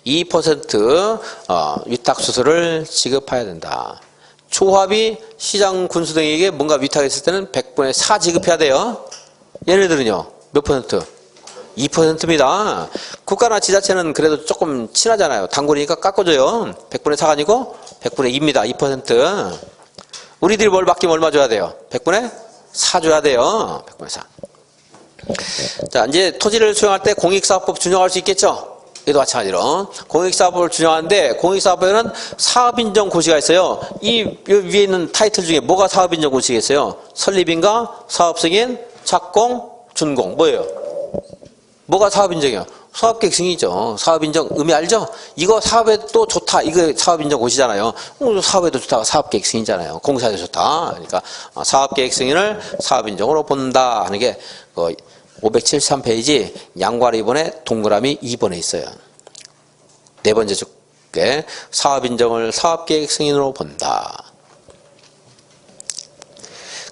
2% 위탁 수수료를 지급해야 된다. 조합이 시장 군수 등에게 뭔가 위탁했을 때는 100분의 4 지급해야 돼요. 얘네들은요 몇 퍼센트? 2%입니다. 국가나 지자체는 그래도 조금 친하잖아요. 단골이니까 깎아줘요. 100분의 4가 아니고 100분의 2입니다. 2%. 우리들이 뭘 맡기면 얼마 줘야 돼요? 100분의 4 줘야 돼요. 100분의 4. 자, 이제 토지를 수용할 때 공익사업법 준용할 수 있겠죠? 이도 마찬가지로. 공익사업법을 준용하는데 공익사업법에는 사업인정 고시가 있어요. 이 위에 있는 타이틀 중에 뭐가 사업인정 고시겠어요? 설립인가? 사업승인? 착공? 준공. 뭐예요? 뭐가 사업인정이에요? 사업계획 승인이죠. 사업인정 의미 알죠? 이거 사업에 또 좋다. 이거 사업인정 고시잖아요. 사업에도 좋다. 사업계획 승인이잖아요. 공사에도 좋다. 그러니까 사업계획 승인을 사업인정으로 본다 하는 게 573페이지 양괄호 2번에 동그라미 2번에 있어요. 네 번째 줄에 사업인정을 사업계획 승인으로 본다.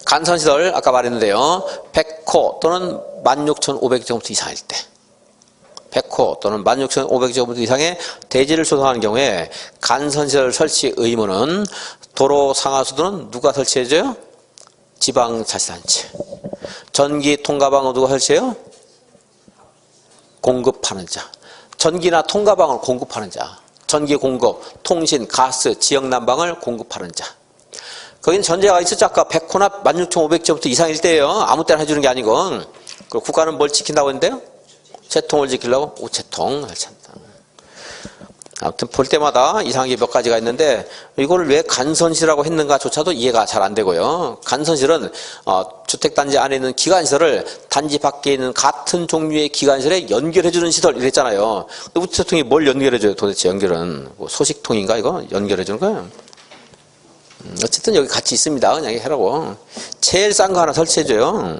간선시설 아까 말했는데요. 100호 또는 16,500제곱미터 이상일 때 100호 또는 16,500제곱미터 이상의 대지를 조성하는 경우에 간선시설 설치 의무는 도로 상하수도는 누가 설치해줘요? 지방자치단체. 전기 통가방은 누가 설치해요? 공급하는 자. 전기나 통가방을 공급하는 자. 전기 공급, 통신, 가스, 지역난방을 공급하는 자. 거기는 전제가 있었죠. 아까 100호나 16,500제곱미터 이상일 때예요. 아무 때나 해주는 게 아니고. 그리고 국가는 뭘 지킨다고 했는데요? 채통을 지키려고 우체통 설치한다. 아무튼 볼 때마다 이상한 게 몇 가지가 있는데 이거를 왜 간선시라고 했는가조차도 이해가 잘 안 되고요. 간선시는 주택단지 안에 있는 기관시설을 단지 밖에 있는 같은 종류의 기관시설에 연결해주는 시설 이랬잖아요. 근데 우체통이 뭘 연결해줘요? 도대체 연결은 뭐 소식통인가 이거 연결해주는 거예요? 어쨌든 여기 같이 있습니다. 그냥 해라고. 제일 싼 거 하나 설치해줘요.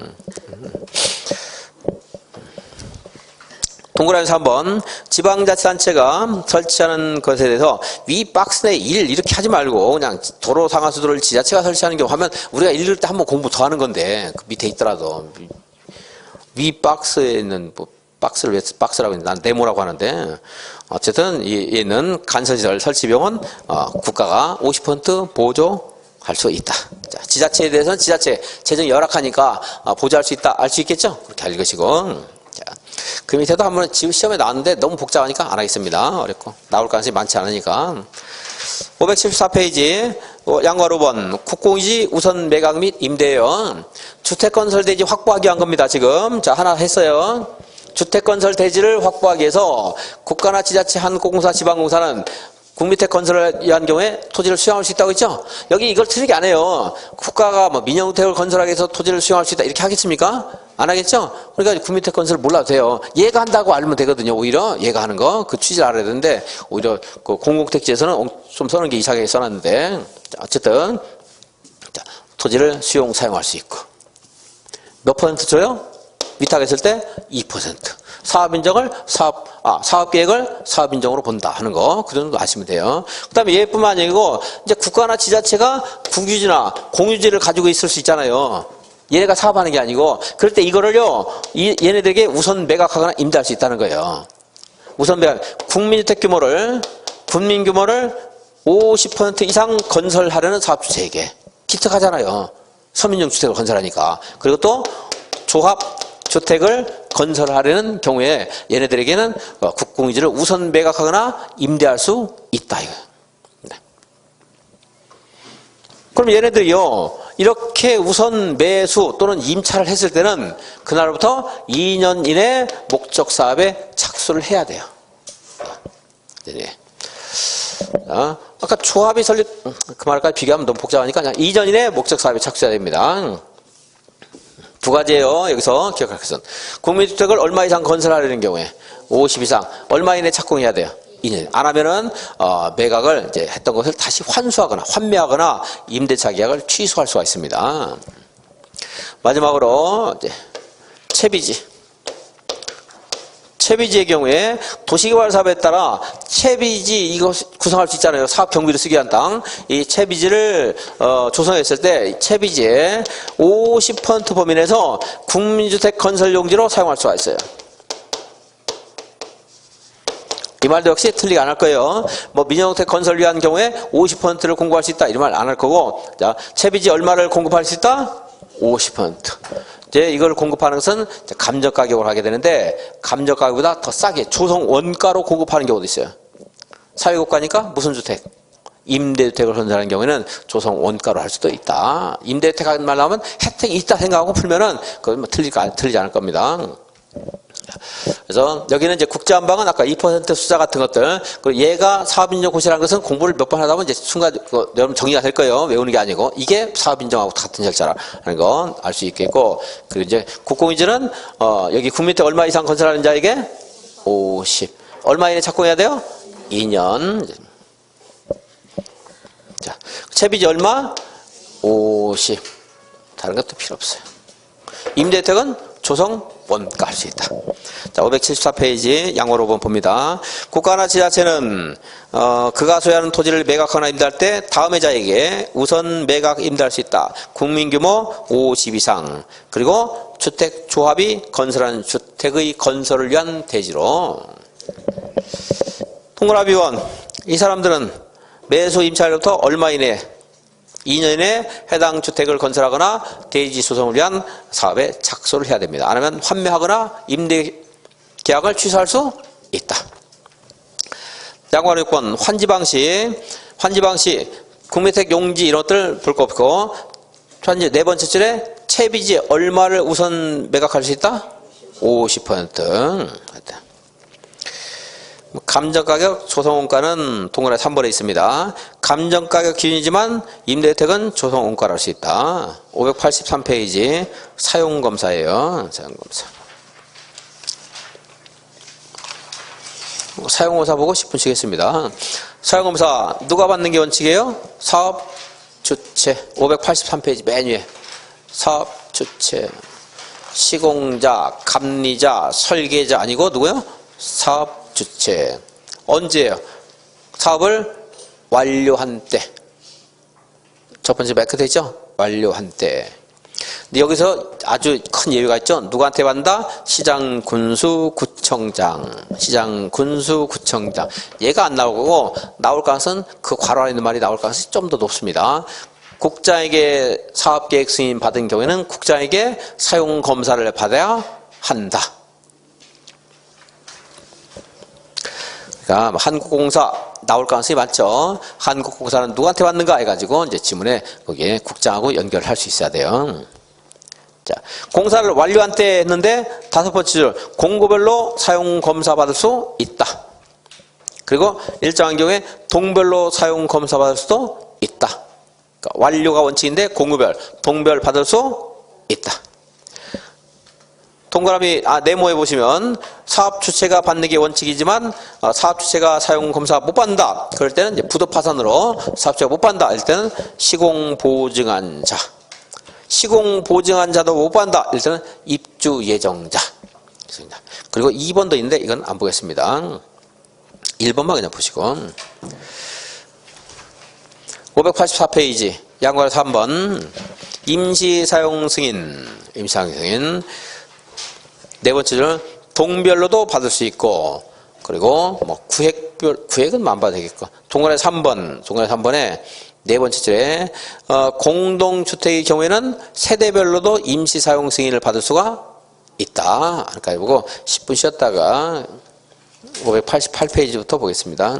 동그라미에서 한번 지방자치단체가 설치하는 것에 대해서 위 박스 내 1 이렇게 하지 말고 그냥 도로 상하수도를 지자체가 설치하는 경우 하면 우리가 읽을 때 한번 공부 더 하는 건데 그 밑에 있더라도 위 박스에 있는 뭐 박스를 왜 박스라고 했는데 난 네모라고 하는데 어쨌든 얘는 간선시설 설치 비용은 국가가 50% 보조할 수 있다. 자, 지자체에 대해서는 지자체 재정이 열악하니까 보조할 수 있다, 알 수 있겠죠? 그렇게 읽으시고. 자, 그 밑에도 한번 지금 시험에 나왔는데 너무 복잡하니까 안 하겠습니다. 어렵고. 나올 가능성이 많지 않으니까. 574페이지 양과 5번 국공유지 우선 매각 및 임대예요. 주택건설 대지 확보하기 위한 겁니다. 지금 자 하나 했어요. 주택건설 대지를 확보하기 위해서 국가나 지자체 한 공사 지방공사는 국민주택 건설을 위한 경우에 토지를 수용할 수 있다고 했죠. 여기 이걸 틀리게 안 해요. 국가가 뭐 민영주택을 건설하기 위해서 토지를 수용할 수 있다 이렇게 하겠습니까? 안 하겠죠? 그러니까 국민주택 건설을 몰라도 돼요. 얘가 한다고 알면 되거든요. 오히려 얘가 하는 거 그 취지를 알아야 되는데 오히려 그 공공택지에서는 좀 써놓은 게 이상하게 써놨는데 자, 어쨌든 자, 토지를 수용 사용할 수 있고 몇 퍼센트 줘요? 위탁했을 때 2%. 사업계획을 사업인정으로 본다 하는 거, 그 정도 아시면 돼요. 그 다음에 얘뿐만 아니고, 이제 국가나 지자체가 국유지나 공유지를 가지고 있을 수 있잖아요. 얘네가 사업하는 게 아니고, 그럴 때 이거를요, 얘네들에게 우선 매각하거나 임대할 수 있다는 거예요. 우선 매각, 국민주택 규모를, 군민 규모를 50% 이상 건설하려는 사업주체에게 기특하잖아요. 서민용 주택을 건설하니까. 그리고 또 조합 주택을 건설하려는 경우에 얘네들에게는 국공유지를 우선 매각하거나 임대할 수 있다. 이거. 네. 그럼 얘네들이요 이렇게 우선 매수 또는 임차를 했을 때는 그날부터 2년 이내 목적 사업에 착수를 해야 돼요. 네. 아까 조합이 설립 그 말까지 비교하면 너무 복잡하니까 그냥 2년 이내 목적 사업에 착수해야 됩니다. 두 가지예요. 여기서 기억할 것은 국민주택을 얼마 이상 건설하려는 경우에 50 이상 얼마 이내 착공해야 돼요. 2년. 안 하면은 매각을 이제 했던 것을 다시 환수하거나 환매하거나 임대차 계약을 취소할 수가 있습니다. 마지막으로 이제 채비지의 경우에 도시개발 사업에 따라 채비지 이거 구성할 수 있잖아요. 사업 경비를 쓰기 위한 땅. 이 채비지를 조성했을 때 채비지의 50% 범위 내에서 국민주택 건설 용지로 사용할 수가 있어요. 이 말도 역시 틀리게 안 할 거예요. 뭐 민영주택 건설 위한 경우에 50%를 공급할 수 있다. 이런 말 안 할 거고. 자, 채비지 얼마를 공급할 수 있다? 50%. 이제 이걸 공급하는 것은 감정 가격으로 하게 되는데 감정 가격보다 더 싸게 조성 원가로 공급하는 경우도 있어요. 사회국가니까 무슨 주택? 임대주택을 건설하는 경우에는 조성 원가로 할 수도 있다. 임대주택 하는 말 나오면 혜택이 있다 생각하고 풀면은 그건 뭐 틀리지 않을 겁니다. 그래서 여기는 이제 국제한방은 아까 2% 숫자 같은 것들, 그리고 얘가 사업인정 고시라는 것은 공부를 몇 번 하다 보면 이제 순간 여러분 정리가 될 거예요. 외우는 게 아니고 이게 사업인정하고 같은 절차라는 건 알 수 있겠고, 그리고 이제 국공유지는 여기 국민주택 얼마 이상 건설하는 자에게 50 얼마 이내 착공해야 돼요? 2년. 자, 채비지 얼마? 50 다른 것도 필요 없어요. 임대주택은 조성 원가 할 수 있다. 자, 574페이지 양호로 5번 봅니다. 국가나 지자체는 그가 소유하는 토지를 매각하거나 임대할 때 다음의 자에게 우선 매각 임대할 수 있다. 국민 규모 50 이상 그리고 주택 조합이 건설한 주택의 건설을 위한 대지로. 동그라비원 이 사람들은 매수 임차일로부터 얼마 이내 2년 이내 해당 주택을 건설하거나 대지 조성을 위한 사업에 착수를 해야 됩니다. 안 하면 환매하거나 임대 계약을 취소할 수 있다. 양관 6번 환지방시 국민주택 용지 이런 것들 볼 거 없고 환지 네 번째 줄에 채비지 얼마를 우선 매각할 수 있다? 50%. 감정가격 조성원가는 동그라미 3번에 있습니다. 감정가격 기준이지만 임대주택은 조성원가를 할 수 있다. 583페이지 사용검사예요. 사용검사. 사용검사 보고 10분 쉬겠습니다. 사용검사 누가 받는 게 원칙이에요? 사업주체 583페이지 맨 위에 사업주체 시공자, 감리자, 설계자 아니고 누구요? 사업주체. 언제예요? 사업을 완료한 때. 첫 번째 맨 끝에 있죠? 완료한 때. 근데 여기서 아주 큰 예외가 있죠? 누구한테 받는다? 시장, 군수, 구청장. 시장, 군수, 구청장. 얘가 안 나오고 나올 가능성은 그 괄호 안에 있는 말이 나올 가능성이 좀 더 높습니다. 국장에게 사업계획 승인 받은 경우에는 국장에게 사용 검사를 받아야 한다. 그러니까 한국공사 나올 가능성이 많죠. 한국공사는 누구한테 받는가 해가지고 이제 지문에 거기에 국장하고 연결할 수 있어야 돼요. 자, 공사를 완료한 때 했는데 5번째 줄 공고별로 사용 검사 받을 수 있다. 그리고 일정한 경우에 동별로 사용 검사 받을 수도 있다. 그러니까 완료가 원칙인데 공유별, 동별 받을 수 있다. 동그라미 네모에 보시면 사업 주체가 받는 게 원칙이지만 사업 주체가 사용 검사 못 받는다. 그럴 때는 이제 부도 파산으로 사업 주체가 못 받는다. 이럴 때는 시공 보증한 자. 시공 보증한 자도 못 받는다. 이럴 때는 입주 예정자. 그리고 2번도 있는데 이건 안 보겠습니다. 1번만 그냥 보시고. 584페이지 양괄 3번 임시사용 승인. 네 번째 줄은 동별로도 받을 수 있고, 그리고 뭐 구획은 안 받아도 되겠고, 동그라미 3번에 네 번째 줄에 공동주택의 경우에는 세대별로도 임시사용 승인을 받을 수가 있다. 그러니까 보고 10분 쉬었다가 588페이지부터 보겠습니다.